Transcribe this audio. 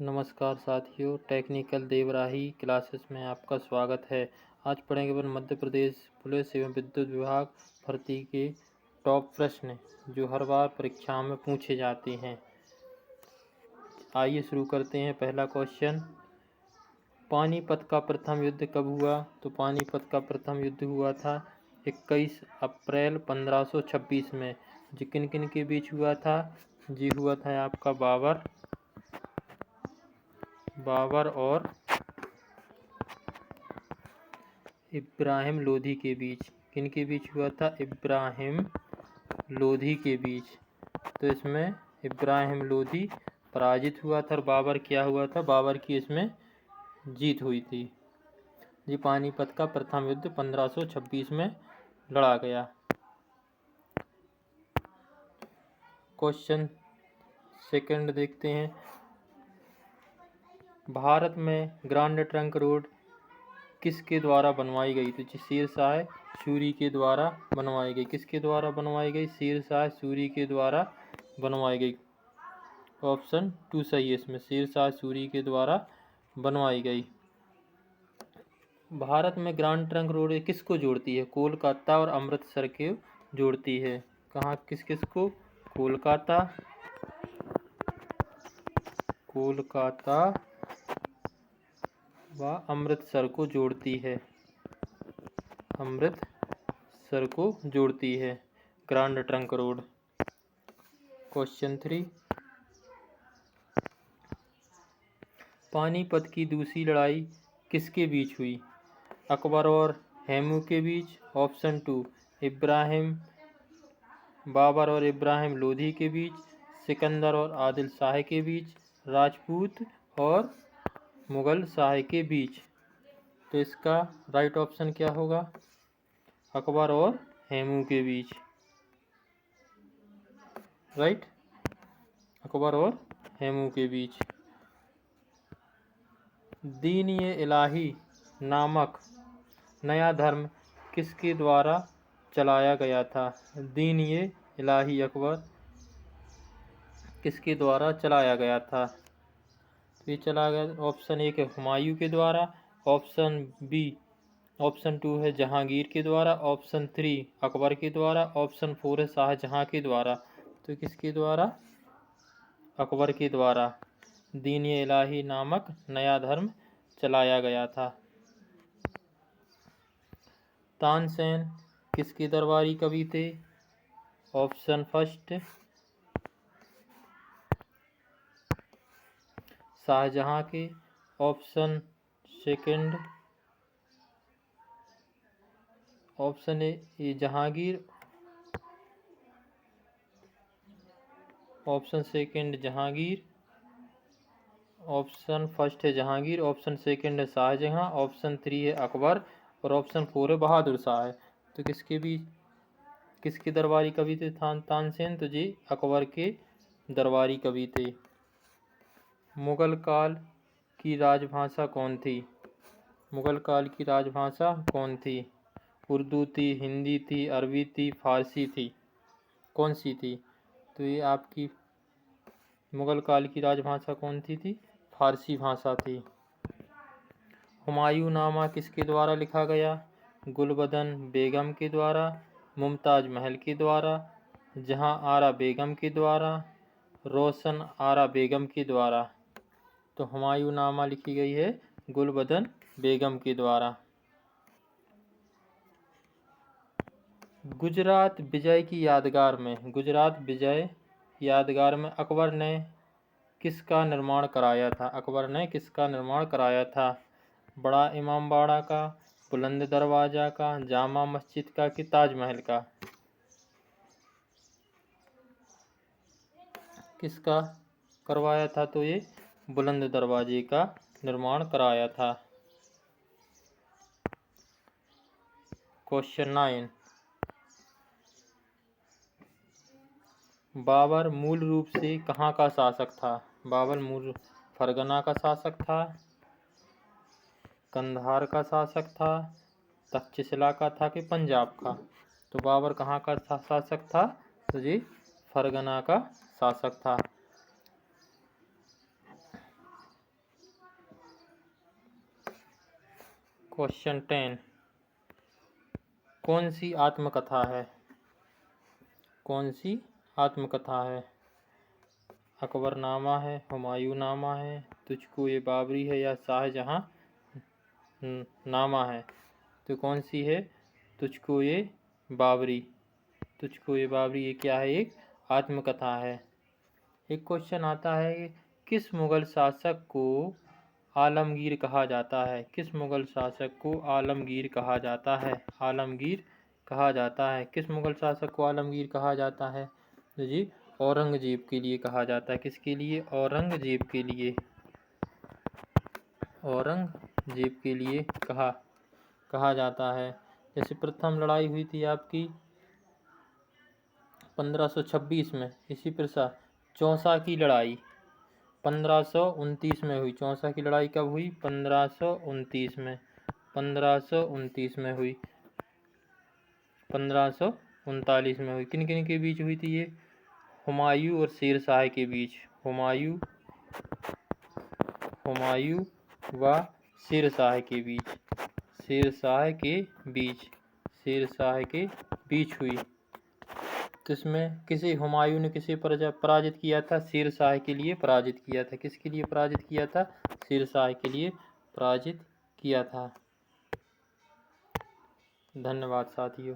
नमस्कार साथियों, technical देवराही classes में आपका स्वागत है। आज पढ़ेंगे अपन मध्य प्रदेश पुलिस एवं विद्युत विभाग भर्ती के टॉप प्रश्न जो हर बार परीक्षा में पूछे जाते हैं। आइए शुरू करते हैं। पहला क्वेश्चन, पानीपत का प्रथम युद्ध कब हुआ? तो पानीपत का प्रथम युद्ध हुआ था 21 अप्रैल 1526 में। जी किन किन के बीच हुआ था? जी हुआ था आपका बाबर और इब्राहिम लोधी के बीच। किन के बीच हुआ था? इब्राहिम लोधी के बीच। तो इसमें इब्राहिम लोधी पराजित हुआ था और बाबर क्या हुआ था? बाबर की इसमें जीत हुई थी। जी पानीपत का प्रथम युद्ध 1526 में लड़ा गया। क्वेश्चन सेकंड देखते हैं। भारत में ग्रांड ट्रंक रोड किसके द्वारा बनवाई गई? तो शेरशाह सूरी के द्वारा बनवाई गई। किसके द्वारा बनवाई गई? शेरशाह सूरी के द्वारा बनवाई गई। ऑप्शन 2 सही है इसमें, शेरशाह सूरी के द्वारा बनवाई गई। भारत में ग्रांड ट्रंक रोड किसको जोड़ती है? कोलकाता और अमृतसर के जोड़ती है। कहाँ किस किस को? कोलकाता व अमृतसर को जोड़ती है। अमृतसर को जोड़ती है grand trunk road. Question 3, Panipat की दूसरी लड़ाई किसके बीच हुई? अकबर और हेमू के बीच। ऑप्शन 2 बाबर और इब्राहिम लोधी के बीच। सिकंदर और आदिल शाह के बीच। राजपूत और मुगल शाह के बीच। तो इसका राइट ऑप्शन क्या होगा? अकबर और हेमू के बीच। राइट, अकबर और हेमू के बीच। दीन-ए-इलाही नामक नया धर्म किसके द्वारा चलाया गया था? दीन-ए-इलाही अकबर किसके द्वारा चलाया गया था? तो ये चला गया। ऑप्शन 1 है हुमायूं के द्वारा। ऑप्शन 2 है जहांगीर के द्वारा। ऑप्शन 3 अकबर के द्वारा। ऑप्शन 4 है शाहजहां के द्वारा। तो किसके द्वारा? अकबर के द्वारा दीन-ए-इलाही नामक नया धर्म चलाया गया था। तानसेन किसके दरबारी कवि थे? ऑप्शन फर्स्ट शाहजहां के। Option second option A Jahangir. Option second Jahangir. Option first है जहांगीर। ऑप्शन सेकंड है शाहजहां। ऑप्शन 3 है अकबर और ऑप्शन 4 है बहादुर शाह। तो किसके दरबारी कवि थे तानसेन? तो जी अकबर के दरबारी कवि थे। मुगल काल की राजभाषा कौन थी? मुगल काल की राजभाषा कौन थी? उर्दू थी, हिंदी थी, अरबी थी, फारसी थी? कौन सी थी? तो ये आपकी मुगल काल की राजभाषा कौन थी? फारसी भाषा थी। हुमायूं नामा किसके द्वारा लिखा गया? गुलबदन बेगम के द्वारा, मुमताज महल के द्वारा, जहां आरा बेगम के द्वारा, रोशन आरा बेगम के द्वारा? तो हुमायूं नामा लिखी गई है गुलबदन बेगम के द्वारा। गुजरात विजय की यादगार में अकबर ने किसका निर्माण कराया था? अकबर ने किसका निर्माण कराया था? बड़ा इमामबाड़ा का, बुलंद दरवाजा का, जामा मस्जिद का कि ताजमहल का? किसका करवाया था? तो ये बुलंद दरवाजे का निर्माण कराया था। क्वेश्चन 9, बाबर मूल रूप से कहाँ का शासक था? बाबर मूल फरगना का शासक था, कंधार का शासक था, तक्षशिला का था कि पंजाब का? तो बाबर कहाँ का शासक था? तो जी फरगना का शासक था। क्वेश्चन 10 कौन सी आत्मकथा है? कौन सी आत्मकथा है? अकबरनामा है, हुमायूंनामा है, तुझको ये बाबरी है या शाहजहां नामा है? तो कौन सी है? तुझको ये बाबरी। तुझको ये बाबरी ये क्या है? एक आत्मकथा है। एक क्वेश्चन आता है किस मुगल शासक को आलमगीर कहा जाता है? किस मुगल शासक को आलमगीर कहा जाता है? आलमगीर कहा जाता है। किस मुगल शासक को आलमगीर कहा जाता है? तो जी औरंगजेब के लिए कहा जाता है। किसके लिए? औरंगजेब के लिए। औरंगजेब के लिए कहा जाता है। जैसे प्रथम लड़ाई हुई थी आपकी 1526 में, इसी प्रकार चौसा की लड़ाई 1529 में हुई। चौसा की लड़ाई कब हुई? 1529 में। 1529 में हुई। 1539 में हुई। किन किन के बीच हुई थी ये? हुमायूं और शेरशाह के बीच। हुमायूं व शेरशाह के बीच। शेरशाह के बीच हुई। किसमें? किसे हुमायूं ने किसे पराजित किया था? शेरशाह के लिए पराजित किया था। किसके लिए पराजित किया था? शेरशाह के लिए पराजित किया था। धन्यवाद साथियों।